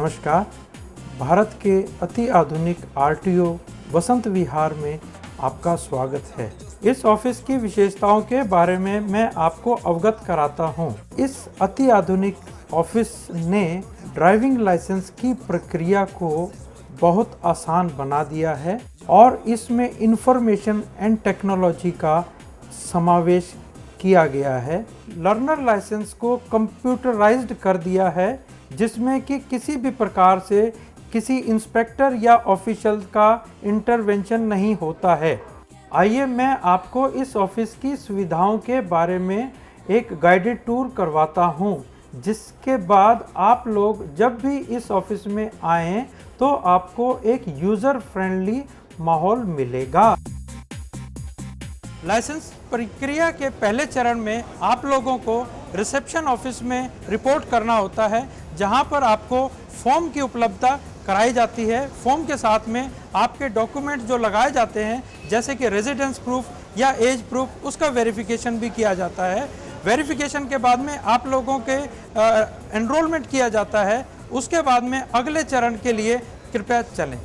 नमस्कार। भारत के अति आधुनिक आरटीओ वसंत विहार में आपका स्वागत है। इस ऑफिस की विशेषताओं के बारे में मैं आपको अवगत कराता हूं। इस अति आधुनिक ऑफिस ने ड्राइविंग लाइसेंस की प्रक्रिया को बहुत आसान बना दिया है और इसमें इंफॉर्मेशन एंड टेक्नोलॉजी का समावेश किया गया है। लर्नर लाइसेंस को कंप्यूटराइज्ड कर दिया है, जिसमें कि किसी भी प्रकार से किसी इंस्पेक्टर या ऑफिशियल का इंटरवेंशन नहीं होता है। आइए मैं आपको इस ऑफिस की सुविधाओं के बारे में एक गाइडेड टूर करवाता हूं, जिसके बाद आप लोग जब भी इस ऑफिस में आएं तो आपको एक यूज़र फ्रेंडली माहौल मिलेगा। लाइसेंस प्रक्रिया के पहले चरण में आप लोगों को रिसेप्शन ऑफिस में रिपोर्ट करना होता है, जहां पर आपको फॉर्म की उपलब्धता कराई जाती है। फॉर्म के साथ में आपके डॉक्यूमेंट जो लगाए जाते हैं, जैसे कि रेजिडेंस प्रूफ या एज प्रूफ, उसका वेरिफिकेशन भी किया जाता है। वेरिफिकेशन के बाद में आप लोगों के एनरोलमेंट किया जाता है। उसके बाद में अगले चरण के लिए कृपया चलें।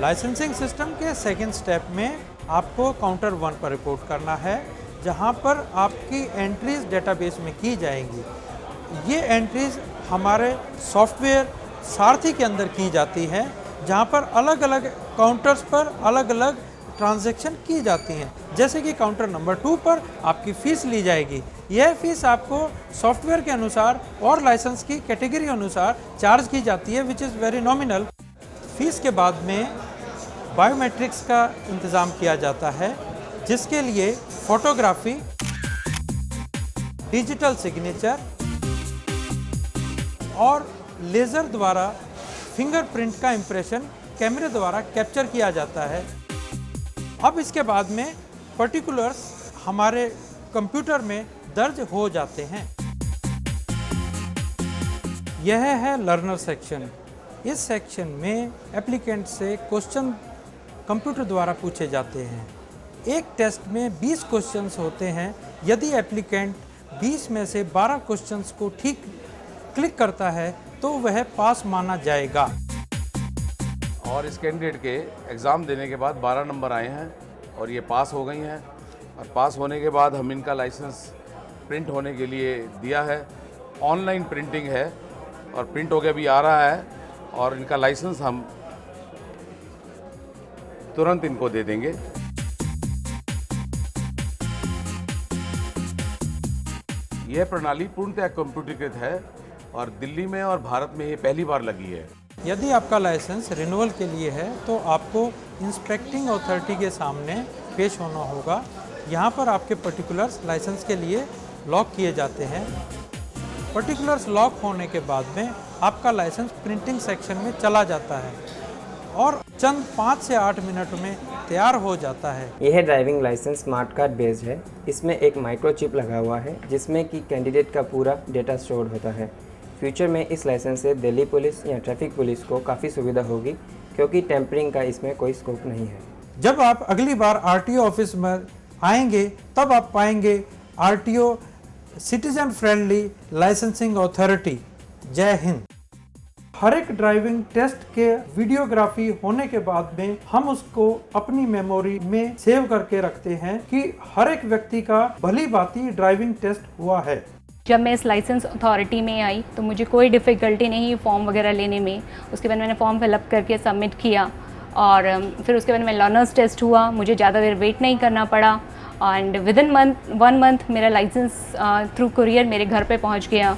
लाइसेंसिंग सिस्टम के सेकेंड स्टेप में आपको काउंटर 1 पर रिपोर्ट करना है, जहां पर आपकी एंट्रीज डेटाबेस में की जाएंगी। ये एंट्रीज हमारे सॉफ्टवेयर सारथी के अंदर की जाती हैं, जहां पर अलग अलग काउंटर्स पर अलग अलग ट्रांजैक्शन की जाती हैं। जैसे कि काउंटर नंबर 2 पर आपकी फ़ीस ली जाएगी। यह फ़ीस आपको सॉफ्टवेयर के अनुसार और लाइसेंस की कैटेगरी अनुसार चार्ज की जाती है, which is very nominal. Fees के बाद में बायोमेट्रिक्स का इंतज़ाम किया जाता है, जिसके लिए फोटोग्राफी, डिजिटल सिग्नेचर और लेज़र द्वारा फिंगरप्रिंट का इंप्रेशन कैमरे द्वारा कैप्चर किया जाता है। अब इसके बाद में पर्टिकुलर्स हमारे कंप्यूटर में दर्ज हो जाते हैं। यह है लर्नर सेक्शन। इस सेक्शन में एप्लीकेंट से क्वेश्चन कंप्यूटर द्वारा पूछे जाते हैं। एक टेस्ट में 20 क्वेश्चंस होते हैं। यदि एप्लीकेंट 20 में से 12 क्वेश्चंस को ठीक क्लिक करता है तो वह पास माना जाएगा। और इस कैंडिडेट के एग्ज़ाम देने के बाद 12 नंबर आए हैं और ये पास हो गई हैं। और पास होने के बाद हम इनका लाइसेंस प्रिंट होने के लिए दिया है। ऑनलाइन प्रिंटिंग है और प्रिंट होकर अभी आ रहा है और इनका लाइसेंस हम तुरंत इनको दे देंगे। यह प्रणाली पूर्णतः कंप्यूटरीकृत है और दिल्ली में और भारत में ये पहली बार लगी है। यदि आपका लाइसेंस रिन्यूअल के लिए है तो आपको इंस्पेक्टिंग अथॉरिटी के सामने पेश होना होगा। यहाँ पर आपके पर्टिकुलर्स लाइसेंस के लिए लॉक किए जाते हैं। पर्टिकुलर्स लॉक होने के बाद में आपका लाइसेंस प्रिंटिंग सेक्शन में चला जाता है और चंद 5 से 8 मिनट में तैयार हो जाता है। यह driving licence smart card based है। इसमें एक माइक्रोचिप लगा हुआ है, जिसमें कि कैंडिडेट का पूरा डेटा स्टोर होता है। फ्यूचर में इस लाइसेंस से दिल्ली पुलिस या ट्रैफिक पुलिस को काफ़ी सुविधा होगी, क्योंकि टेम्परिंग का इसमें कोई स्कोप नहीं है। जब आप अगली बार आरटीओ ऑफिस में आएंगे तब आप पाएंगे RTO citizen friendly licensing authority. जय हिंद। हर एक ड्राइविंग टेस्ट के वीडियोग्राफी होने के बाद में हम उसको अपनी मेमोरी में सेव करके रखते हैं कि हर एक व्यक्ति का भली भांति ड्राइविंग टेस्ट हुआ है। जब मैं इस लाइसेंस अथॉरिटी में आई तो मुझे कोई डिफ़िकल्टी नहीं फॉर्म वगैरह लेने में। उसके बाद मैंने फॉर्म फिलअप करके सबमिट किया और फिर उसके बाद में लर्नर्स टेस्ट हुआ। मुझे ज़्यादा देर वेट नहीं करना पड़ा एंड विदिन 1 मंथ मेरा लाइसेंस थ्रू कुरियर मेरे घर पे पहुंच गया।